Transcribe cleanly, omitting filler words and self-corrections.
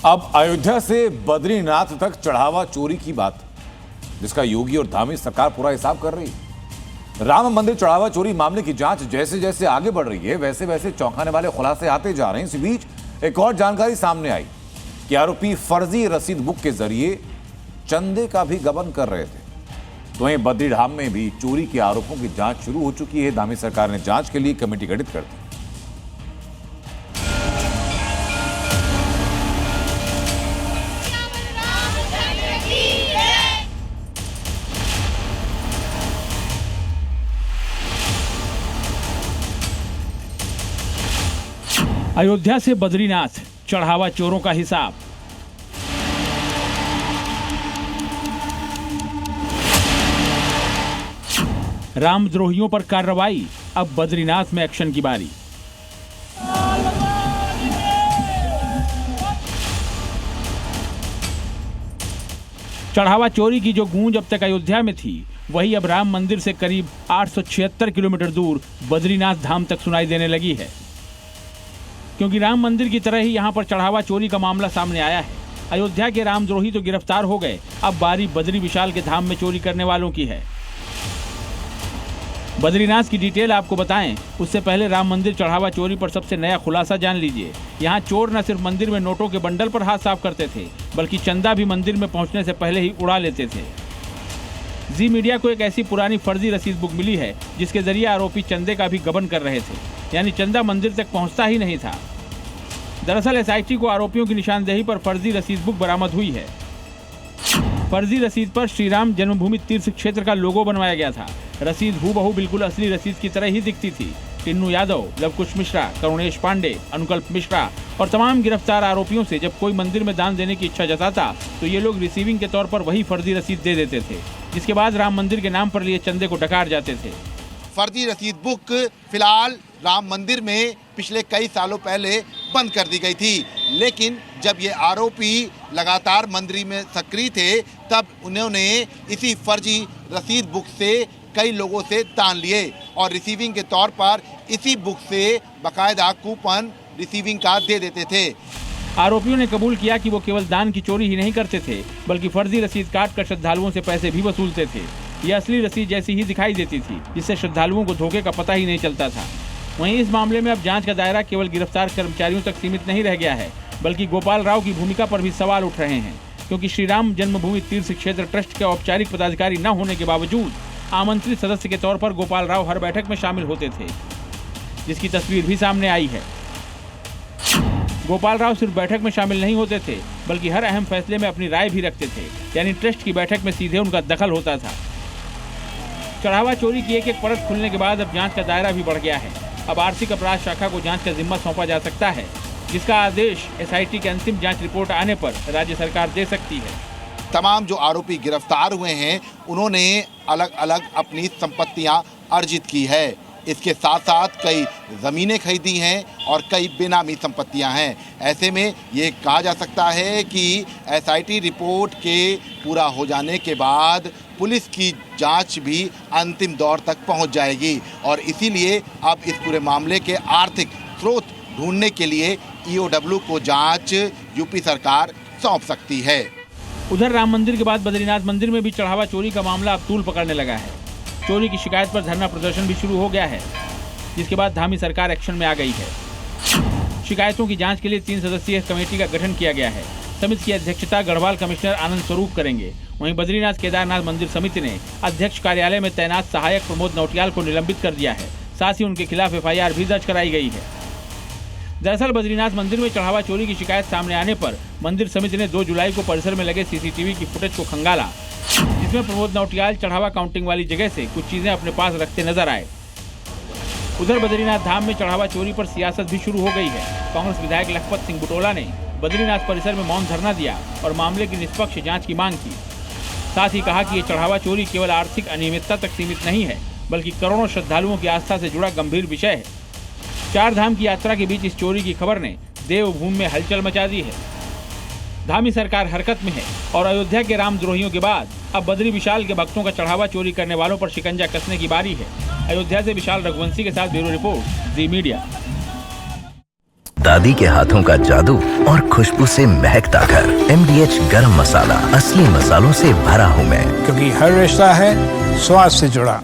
अब अयोध्या से बद्रीनाथ तक चढ़ावा चोरी की बात, जिसका योगी और धामी सरकार पूरा हिसाब कर रही है। राम मंदिर चढ़ावा चोरी मामले की जांच जैसे जैसे आगे बढ़ रही है, वैसे वैसे चौंकाने वाले खुलासे आते जा रहे हैं। इसी बीच एक और जानकारी सामने आई कि आरोपी फर्जी रसीद बुक के जरिए चंदे का भी गबन कर रहे थे। तो वहीं बद्री धाम में भी चोरी के आरोपों की जांच शुरू हो चुकी है। धामी सरकार ने जांच के लिए कमेटी गठित कर दी। अयोध्या से बद्रीनाथ चढ़ावा चोरों का हिसाब। रामद्रोहियों पर कार्रवाई, अब बद्रीनाथ में एक्शन की बारी। चढ़ावा चोरी की जो गूंज अब तक अयोध्या में थी, वही अब राम मंदिर से करीब 876 किलोमीटर दूर बद्रीनाथ धाम तक सुनाई देने लगी है। क्योंकि राम मंदिर की तरह ही यहां पर चढ़ावा चोरी का मामला सामने आया है। अयोध्या के रामद्रोही तो गिरफ्तार हो गए, अब बारी बद्री विशाल के धाम में चोरी करने वालों की है। बद्रीनाथ की डिटेल आपको बताएं, उससे पहले राम मंदिर चढ़ावा चोरी पर सबसे नया खुलासा जान लीजिए। यहाँ चोर न सिर्फ मंदिर में नोटों के बंडल पर हाथ साफ करते थे, बल्कि चंदा भी मंदिर में पहुंचने से पहले ही उड़ा लेते थे। जी मीडिया को एक ऐसी पुरानी फर्जी रसीद बुक मिली है, जिसके जरिए आरोपी चंदे का भी गबन कर रहे थे, यानी चंदा मंदिर तक पहुंचता ही नहीं था। दरअसल एसआईटी को आरोपियों की निशानदेही पर फर्जी रसीद बुक बरामद हुई है। फर्जी रसीद पर श्री राम जन्मभूमि तीर्थ क्षेत्र का लोगो बनवाया गया था। रसीद हूबहू बिल्कुल असली रसीद की तरह ही दिखती थी। टिन्नू यादव, लवकुश मिश्रा, करुणेश पांडे, अनुकल्प मिश्रा और तमाम गिरफ्तार आरोपियों से जब कोई मंदिर में दान देने की इच्छा जताता, तो ये लोग रिसीविंग के तौर पर वही फर्जी रसीद दे देते थे, जिसके बाद राम मंदिर के नाम पर लिए चंदे को डकार जाते थे। फर्जी रसीद बुक फिलहाल राम मंदिर में पिछले कई सालों पहले बंद कर दी गई थी, लेकिन जब ये आरोपी लगातार मंदिर में सक्रिय थे, तब उन्होंने इसी फर्जी रसीद बुक से कई लोगों से दान लिए और रिसीविंग के तौर पर इसी बुक से बाकायदा कूपन रिसीविंग का दे देते थे। आरोपियों ने कबूल किया कि वो केवल दान की चोरी ही नहीं करते थे, बल्कि फर्जी रसीद काट कर श्रद्धालुओं से पैसे भी वसूलते थे। ये असली रसीद जैसी ही दिखाई देती थी, जिससे श्रद्धालुओं को धोखे का पता ही नहीं चलता था। वहीं इस मामले में अब जांच का दायरा केवल गिरफ्तार कर्मचारियों तक सीमित नहीं रह गया है, बल्कि गोपाल राव की भूमिका पर भी सवाल उठ रहे हैं। क्योंकि श्री राम जन्मभूमि तीर्थ क्षेत्र ट्रस्ट के औपचारिक पदाधिकारी न होने के बावजूद आमंत्रित सदस्य के तौर पर गोपाल राव हर बैठक में शामिल होते थे, जिसकी तस्वीर भी सामने आई है। गोपाल राव सिर्फ बैठक में शामिल नहीं होते थे, बल्कि हर अहम फैसले में अपनी राय भी रखते थे, यानी ट्रस्ट की बैठक में सीधे उनका दखल होता था। चढ़ावा चोरी की एक एक परत खुलने के बाद अब जांच का दायरा भी बढ़ गया है। अब आर्थिक अपराध शाखा को जांच का जिम्मा सौंपा जा सकता है, जिसका आदेश एसआईटी की अंतिम जांच रिपोर्ट आने पर राज्य सरकार दे सकती है। तमाम जो आरोपी गिरफ्तार हुए हैं, उन्होंने अलग अलग अपनी संपत्तियां अर्जित की है। इसके साथ साथ कई ज़मीनें खरीदी हैं और कई बेनामी संपत्तियां हैं। ऐसे में ये कहा जा सकता है कि एसआईटी रिपोर्ट के पूरा हो जाने के बाद पुलिस की जांच भी अंतिम दौर तक पहुंच जाएगी और इसीलिए अब इस पूरे मामले के आर्थिक स्रोत ढूंढने के लिए ईओडब्ल्यू को जांच यूपी सरकार सौंप सकती है। उधर राम मंदिर के बाद बद्रीनाथ मंदिर में भी चढ़ावा चोरी का मामला अब तूल पकड़ने लगा है। चोरी की शिकायत पर धरना प्रदर्शन भी शुरू हो गया है, जिसके बाद धामी सरकार एक्शन में आ गई है। शिकायतों की जांच के लिए 3 सदस्यीय कमेटी का गठन किया गया है। समिति की अध्यक्षता गढ़वाल कमिश्नर आनंद स्वरूप करेंगे। वहीं बद्रीनाथ केदारनाथ मंदिर समिति ने अध्यक्ष कार्यालय में तैनात सहायक प्रमोद नौटियाल को निलंबित कर दिया है। साथ ही उनके खिलाफ एफआईआर भी दर्ज कराई गई है। दरअसल बद्रीनाथ मंदिर में चढ़ावा चोरी की शिकायत सामने आने पर मंदिर समिति ने 2 जुलाई को परिसर में लगे सीसीटीवी की फुटेज को खंगाला, जिसमें प्रमोद नौटियाल चढ़ावा काउंटिंग वाली जगह से कुछ चीजें अपने पास रखते नजर आए। उधर बद्रीनाथ धाम में चढ़ावा चोरी पर सियासत भी शुरू हो गई है। कांग्रेस विधायक लखपत सिंह बुटोला ने बद्रीनाथ परिसर में मौन धरना दिया और मामले की निष्पक्ष जांच की मांग की। साथ ही कहा कि ये चढ़ावा चोरी केवल आर्थिक अनियमितता तक सीमित नहीं है, बल्कि करोड़ों श्रद्धालुओं की आस्था से जुड़ा गंभीर विषय है। 4 धाम की यात्रा के बीच इस चोरी की खबर ने देवभूमि में हलचल मचा दी है। धामी सरकार हरकत में है और अयोध्या के रामद्रोहियों के बाद अब बद्री विशाल के भक्तों का चढ़ावा चोरी करने वालों पर शिकंजा कसने की बारी है। अयोध्या से विशाल रघुवंशी के साथ ब्यूरो रिपोर्ट, जी मीडिया। दादी के हाथों का जादू और खुशबू से महकता घर। MDH गरम मसाला, असली मसालों से भरा हूँ मैं। क्योंकि हर रिश्ता है स्वाद से जुड़ा।